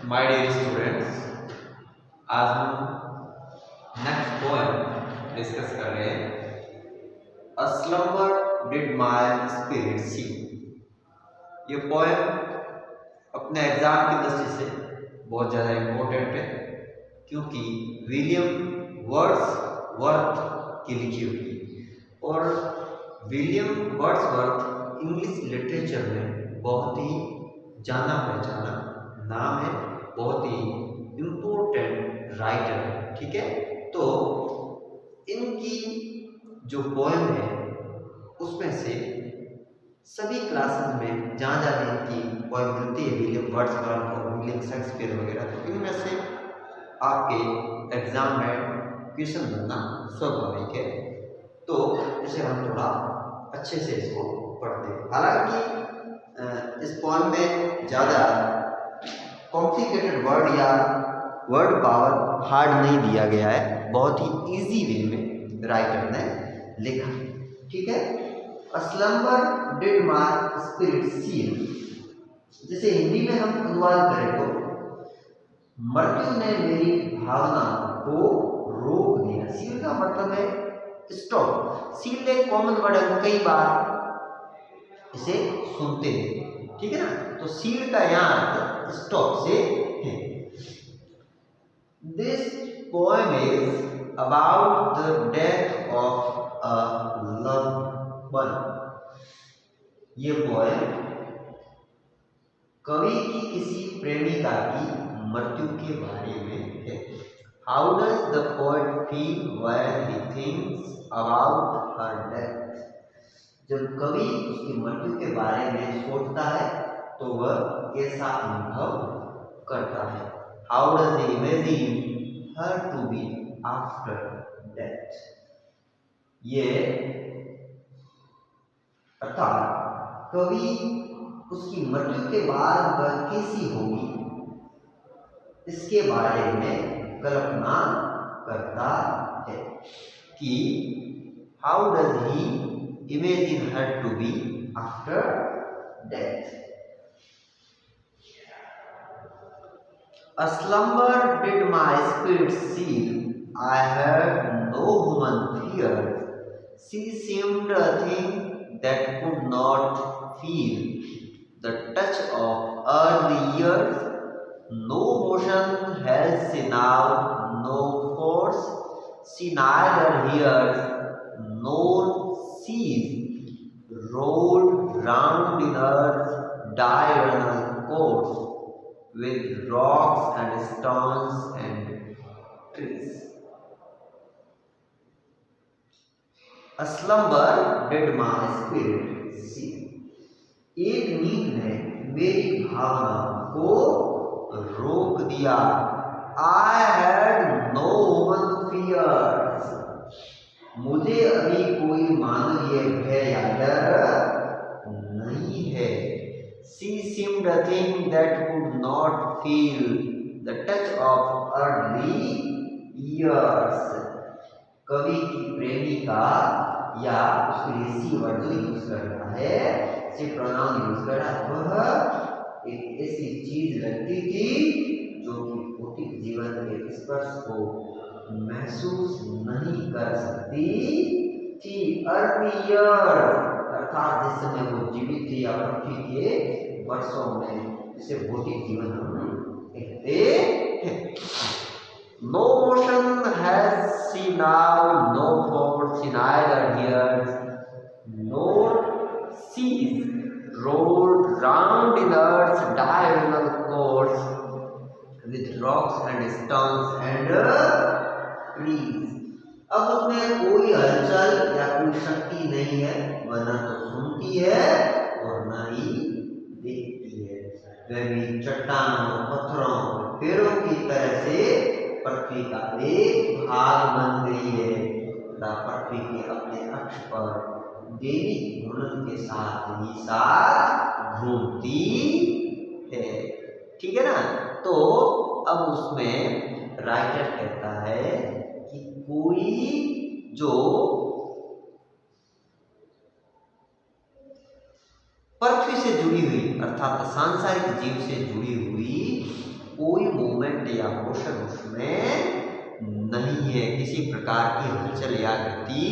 My dear students, आज हम next poem discuss कर रहे हैं। A slumber did my spirit सी। ये पोएम अपने एग्जाम की दृष्टि से बहुत ज़्यादा इम्पोर्टेंट है, क्योंकि विलियम वर्ड्सवर्थ की लिखी हुई और विलियम वर्ड्सवर्थ इंग्लिश लिटरेचर में बहुत ही जाना पहचाना नाम है, बहुत ही इम्पोर्टेंट राइटर है। ठीक है, तो इनकी जो पोएम है उसमें से सभी क्लासेस में जहाँ जहाँ इनकी पोएम मिलती है, विलियम वर्ड्सवर्थ और विलियम शेक्सपियर वगैरह, तो इनमें से आपके एग्जाम में क्वेश्चन बनना स्वाभाविक है। तो इसे हम थोड़ा अच्छे से इसको पढ़ते हैं। हालांकि इस पोएम में ज़्यादा कॉम्प्लिकेटेड वर्ड या वर्ड पावर हार्ड नहीं दिया गया है, बहुत ही इजी वे में राइटर ने लिखा। ठीक है, a slumber did my spirit seal. जिसे हिंदी में हम अनुवाद करें तो मृत्यु ने मेरी भावना को रोक दिया। सील का मतलब है स्टॉप। सील एक कॉमन वर्ड है, कई बार इसे सुनते हैं। ठीक है ना, तो सील का यहाँ अर्थ स्टॉप से है। This poem is about the death of a loved one. ये पोएम कवि की किसी प्रेमिका की मृत्यु के बारे में है। How does the poet feel when he thinks about her death. जब कवि उसकी मृत्यु के बारे में सोचता है तो वह कैसा अनुभव करता है। How does he imagine her to be after death. ये अर्थात कवि उसकी मृत्यु के बाद वह कैसी होगी इसके बारे में कल्पना करता है कि how does he imagine her to be after death. A slumber did my spirit seal. I had no human fears. She seemed a thing that could not feel the touch of early years. No motion has she now, no force. She neither hears nor seas, rolled round in earth's diurnal course, with rocks and stones and trees. A slumber did my spirit see. एक नींद ने मेरी भावना को रोक दिया। I had no human fears. मुझे अभी कोई मानवीय भय या डर नहीं है। She seemed a thing that could not feel the touch of early years. कवि की प्रेमिका या उसके रिसीवर जो यूज कर रहा है, से प्रोनाउन यूज कर रहा है, वह एक ऐसी चीज लगती थी जो कि भौतिक जीवन के स्पर्श को महसूस नहीं कर सकती थी। अर्ली ईयर अर्थात जिस समय वो जीवित थी या पृथ्वी के वर्षों में, जिसे भौतिक जीवन हम कहते हैं। No motion has she now, no force she neither hears nor sees, rolled round in earth's diagonal course with rocks and stones and trees. अब उसमें कोई हलचल या कोई शक्ति नहीं है, वह न तो सुनती है और न ही देखती है। वह भी चट्टानों, पत्थरों, पेड़ों की तरह से पृथ्वी का एक भाग बन गई है तथा पृथ्वी के अपने अक्ष पर दैनिक घूर्णन के साथ ही साथ घूमती है। ठीक है ना, तो अब उसमें राइटर कहता है कि कोई जो पृथ्वी से जुड़ी हुई अर्थात सांसारिक जीव से जुड़ी हुई कोई मूवमेंट या मोशन उसमें नहीं है, किसी प्रकार की हलचल या गति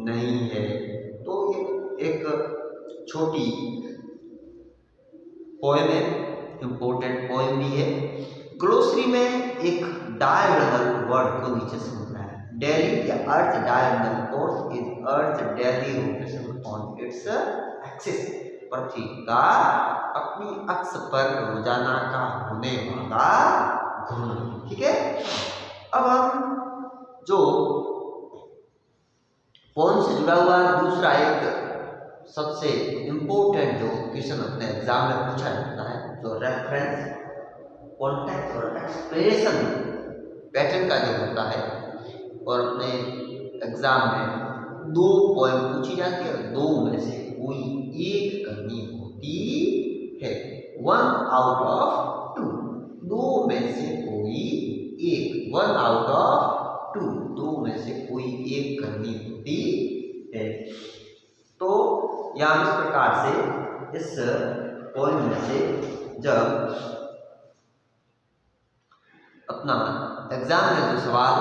नहीं है। तो ये एक छोटी पोएम है, इंपॉर्टेंट पोएम भी है। ग्लोसरी में एक डायगोनल वर्ड को नीचे से मिलता है। डेली या earth diagonal course is earth daily rotation on its axis. पृथ्वी का अपनी अक्ष पर रोजाना का होने वाला घूमना। ठीक है, अब हम जो पोएम से जुड़ा हुआ दूसरा एक सबसे इम्पोर्टेंट जो क्वेश्चन अपने एग्जाम में पूछा जाता है, जो रेफरेंस, कॉन्टेक्स्ट और एक्सप्रेशन पैटर्न का जो होता है, और अपने एग्जाम में 2 पोएम पूछी जाती है, 2 में से कोई एक करनी होती है। 1 आउट ऑफ 2, 2 में से कोई एक, 1 आउट ऑफ 2, 2 में से कोई एक करनी होती है। तो यहाँ इस प्रकार से इस पोएम में से जब अपना एग्जाम में जो सवाल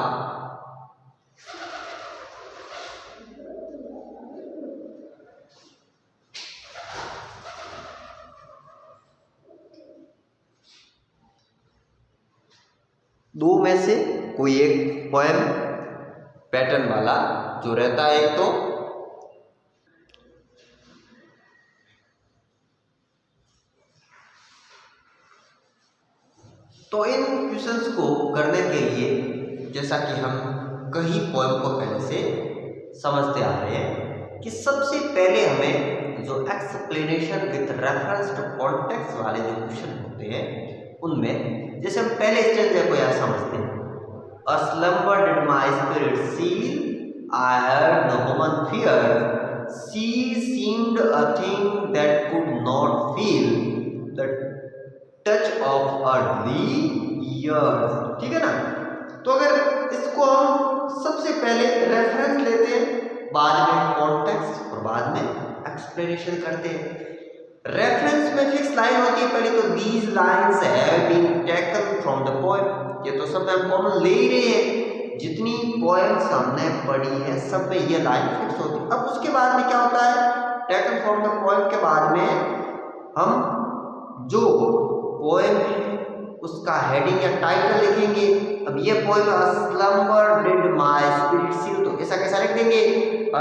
दो में से कोई एक पोएम पैटर्न वाला जो रहता है, एक तो इन क्वेश्चंस को करने के लिए जैसा कि हम कई पोएम को पहले से समझते आ रहे हैं कि सबसे पहले हमें जो explanation with reference to context वाले जो क्वेश्चन होते हैं उनमें, जैसे हम पहले स्टेंजा को यह समझते हैं, a slumber did my spirit seal, I had no human fear, she seemed a thing that could not feel the touch of early years. ठीक है ना। तो अगर इसको हम सबसे पहले रेफरेंस लेते हैं, बाद में कॉन्टेक्स्ट और बाद में एक्सप्लेनेशन करते हैं। रेफरेंस में फिक्स लाइन होती है पहले तो, these lines have been taken from the poem. ये तो सब हम कॉमन ले ही रहे हैं, जितनी पोएम्स हमने पढ़ी है सब में ये लाइन फिक्स होती है। अब उसके बाद में क्या होता है, टेकन फ्रॉम द पोएम के बाद में हम जो पोएम है उसका हेडिंग या टाइटल लिखेंगे। अब ये poem slumber did my spirit seal, तो ऐसा कैसा लिख देंगे,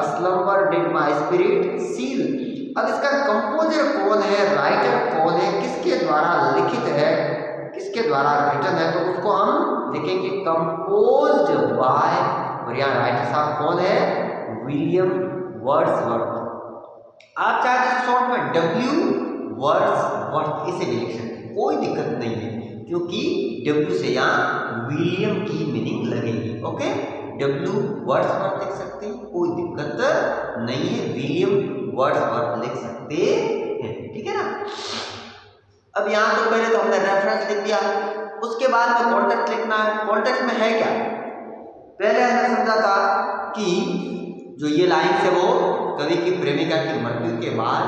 slumber did my spirit seal. अब इसका कंपोजर कौन है, राइटर कौन है, किसके द्वारा लिखित है, किसके द्वारा रिटन है, तो उसको हम लिखेंगे कंपोज्ड बाय, और यहाँ राइटर साहब कौन है, विलियम वर्ड्सवर्थ। आप चाहे तो शॉर्ट में डब्ल्यू वर्ड्सवर्थ इसे भी लिख सकते हैं, कोई दिक्कत नहीं है, क्योंकि डब्ल्यू से यहाँ विलियम की मीनिंग लगेगी। ओके, डब्ल्यू वर्ड्सवर्थ लिख सकते हैं, कोई दिक्कत नहीं है, विलियम वर्ड्सवर्थ लिख सकते हैं। ठीक है ना। अब यहाँ तो पहले तो हमने रेफरेंस लिख दिया, उसके बाद में कॉन्टेक्स्ट लिखना है। कॉन्टेक्स्ट में है क्या, पहले हमने समझा था कि जो ये लाइन है वो कवि की प्रेमिका की मृत्यु के बाद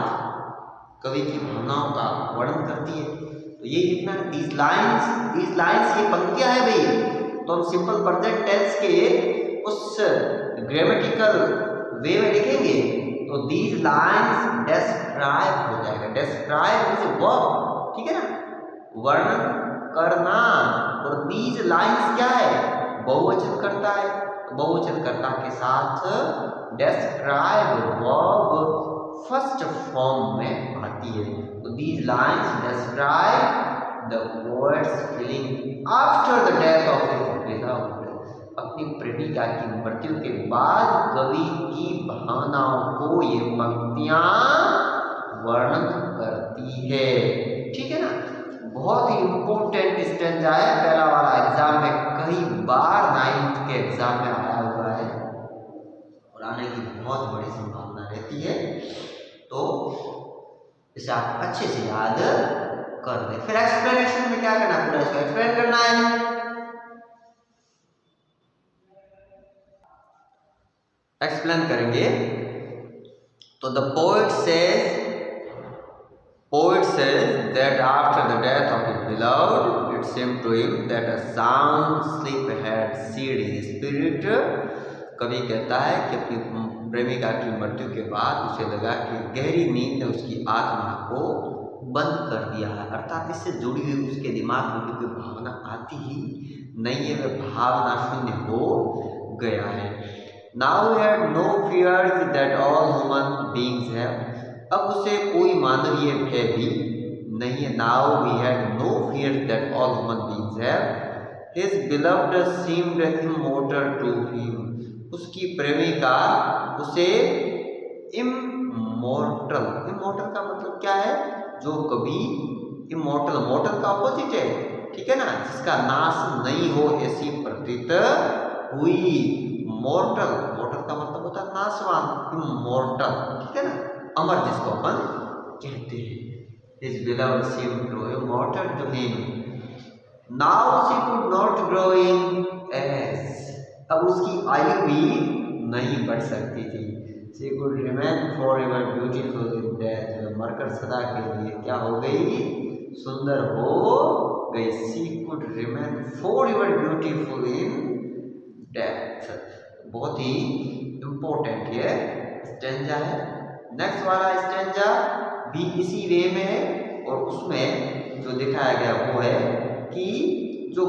कवि की भावनाओं का वर्णन करती है, तो ये लिखना है, दीज लाइन्स ये पंक्तियां है भाई, तो हम सिंपल प्रेजेंट टेंस के उस ग्रामेटिकल वे में लिखेंगे, तो दीज लाइन्स डिस्क्राइब हो जाएगा, डिस्क्राइब मींस वर्ब। ठीक है ना, वर्णन करना, और दीज लाइन्स क्या है, बहुवचन करता है, तो बहुवचन कर्ता के साथ डिस्क्राइब वर्ब फर्स्ट फॉर्म में आती है। तो these lines describe the poets feeling after the death of his beloved. अपनी प्रेमिका की मृत्यु के बाद कवि की भावनाओं को ये पंक्तियां वर्णन करती है। ठीक है ना, बहुत ही इंपॉर्टेंट स्टेंजा है, पहला वाला एग्जाम में कई बार 9th के एग्जाम में आया हुआ है और आने की बहुत बड़ी संभावना रहती है, तो इसे आप अच्छे से याद कर दें। फिर एक्सप्लेनेशन में क्या करना है, पूरा इसको एक्सप्लेन करना है। एक्सप्लेन करेंगे तो the poet says that after the death of his beloved it seemed to him that a sound sleep had seared his spirit. कवि कहता है कि अपनी प्रेमिका की मृत्यु के बाद उसे लगा कि गहरी नींद ने उसकी आत्मा को बंद कर दिया है, अर्थात इससे जुड़ी हुई उसके दिमाग में कोई भावना आती ही नहीं है, वह भावना शून्य हो गया है। Now he had no fears that all human beings have. अब उसे कोई मानवीय भय भी नहीं है। Now he had no fears that all human beings have. His beloved seemed immortal to him. उसकी प्रेमिका उसे इमोर्टल, इमोर्टल का मतलब क्या है? जो कभी इमोर्टल, मोर्टल का ऑपोजिट है, ठीक है ना, जिसका नाश नहीं हो ऐसी प्रतीत हुई। मोर्टल, मोर्टल का मतलब होता है नाशवान, इमोर्टल, ठीक है ना, अमर जिसको अपन कहते हैं। His beloved seemed to immortal to him. Now she could not grow in age. अब उसकी आयु भी नहीं बढ़ सकती थी। She could remain forever beautiful in death. मरकर सदा के लिए क्या हो गई? सुंदर हो गई। She could remain forever beautiful in death. बहुत ही इम्पोर्टेंट ये स्टेंजा है। नेक्स्ट वाला स्टेंजा भी इसी वे में है और उसमें जो दिखाया गया वो है कि जो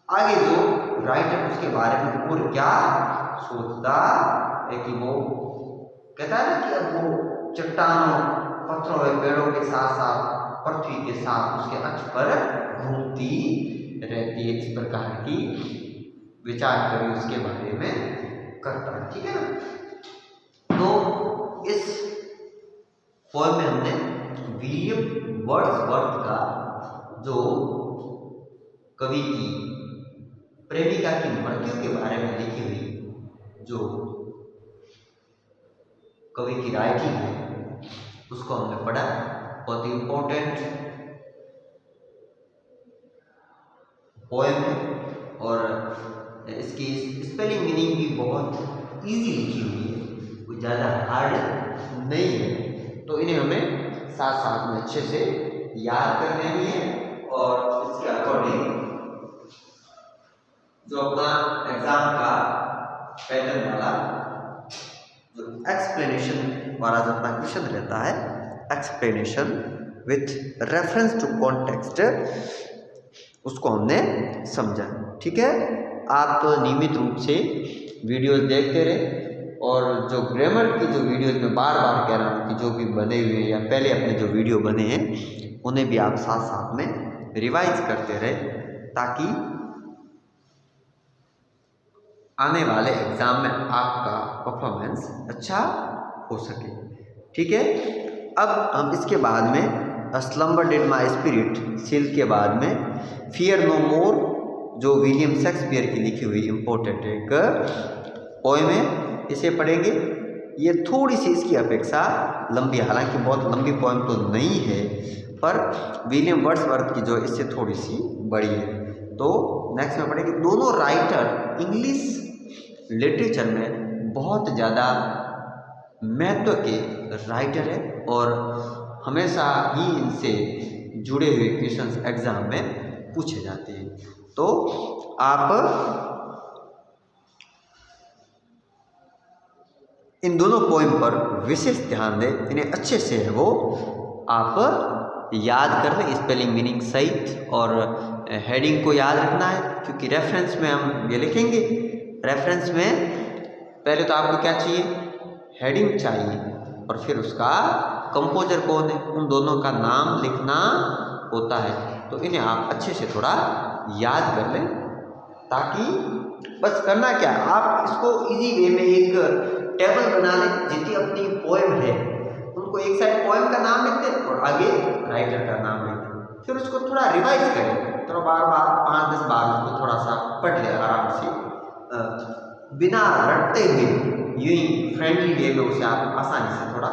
आगे जो राइटर उसके बारे में और क्या सोचता है कि वो कहता है ना कि अब वो चट्टानों, पत्थरों और पेड़ों के साथ साथ पृथ्वी के साथ उसके अक्ष पर घूमती रहती है। इस प्रकार की विचार कभी उसके बारे में करता है, ठीक है ना। तो इस पोएम में हमने विलियम वर्ड्सवर्थ का जो कवि की प्रेमिका की मृत्यु के बारे में लिखी हुई जो कवि की राइटिंग है उसको हमने पढ़ा। बहुत इम्पोर्टेंट पोएम है और इसकी स्पेलिंग मीनिंग भी बहुत इजी लिखी हुई है, कोई ज़्यादा हार्ड नहीं है। तो इन्हें हमें साथ साथ में अच्छे से याद कर लेनी है और इसके अकॉर्डिंग जो अपना एग्जाम का पैटर्न वाला जो एक्सप्लेनेशन वाला जो अपना क्वेश्चन रहता है, explanation with reference to context, उसको हमने समझा, ठीक है। आप नियमित रूप से वीडियोस देखते रहे और जो ग्रामर की जो वीडियोस में बार बार कह रहा हूँ कि जो भी बने हुए हैं या पहले अपने जो वीडियो बने हैं उन्हें भी आप साथ साथ में रिवाइज करते रहे ताकि आने वाले एग्ज़ाम में आपका परफॉर्मेंस अच्छा हो सके, ठीक है। अब हम इसके बाद में slumber did my spirit seal के बाद में फियर नो मोर जो विलियम शेक्सपियर की लिखी हुई इम्पोर्टेंट एक पोएम है, इसे पढ़ेंगे। ये थोड़ी सी इसकी अपेक्षा लंबी, हालांकि बहुत लंबी पोएम तो नहीं है पर विलियम वर्ड्सवर्थ की जो इससे थोड़ी सी बड़ी है। तो नेक्स्ट में पढ़ेंगे। दोनों राइटर इंग्लिश लिटरेचर में बहुत ज़्यादा महत्व के राइटर है और हमेशा ही इनसे जुड़े हुए क्वेश्चंस एग्जाम में पूछे जाते हैं। तो आप इन दोनों पोएम पर विशेष ध्यान दें, इन्हें अच्छे से है वो आप याद कर लें स्पेलिंग मीनिंग सहित और हेडिंग को याद रखना है क्योंकि रेफरेंस में हम ये लिखेंगे। रेफरेंस में पहले तो आपको क्या चाहिए, हेडिंग चाहिए और फिर उसका कंपोजर कौन है, उन दोनों का नाम लिखना होता है। तो इन्हें आप अच्छे से थोड़ा याद कर लें ताकि बस करना क्या है, आप इसको इजी वे में एक टेबल बना लें। जितनी अपनी पोएम है उनको एक साइड पोएम का नाम लिख दें और आगे राइटर का नाम लिख दें, फिर उसको थोड़ा रिवाइज करें, थोड़ा बार बार 5-10 बार उसको थोड़ा सा पढ़ लें आराम से, बिना रटते हुए यूं ही फ्रेंडली वे में उसे आप आसानी से थोड़ा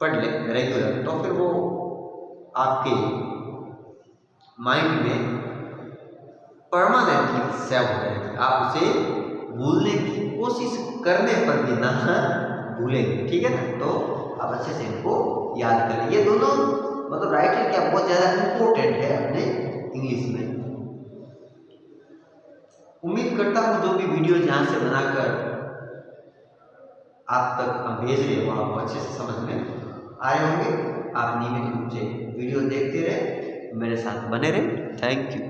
पढ़ लें रेगुलर। तो फिर वो आपके माइंड में परमानेंटली सेव हो जाएगी, आप उसे भूलने की कोशिश करने पर भी ना भूलेंगे, ठीक है ना। तो आप अच्छे से इनको याद करें। ये दोनों मतलब राइटर क्या बहुत ज़्यादा इम्पोर्टेंट है अपने इंग्लिश में। उम्मीद करता हूँ जो भी वीडियो यहाँ से बनाकर आप तक भेज रहे हो आपको अच्छे से समझ में आए होंगे। आप नियमित रूप से वीडियो देखते रहे, मेरे साथ बने रहे। Thank you.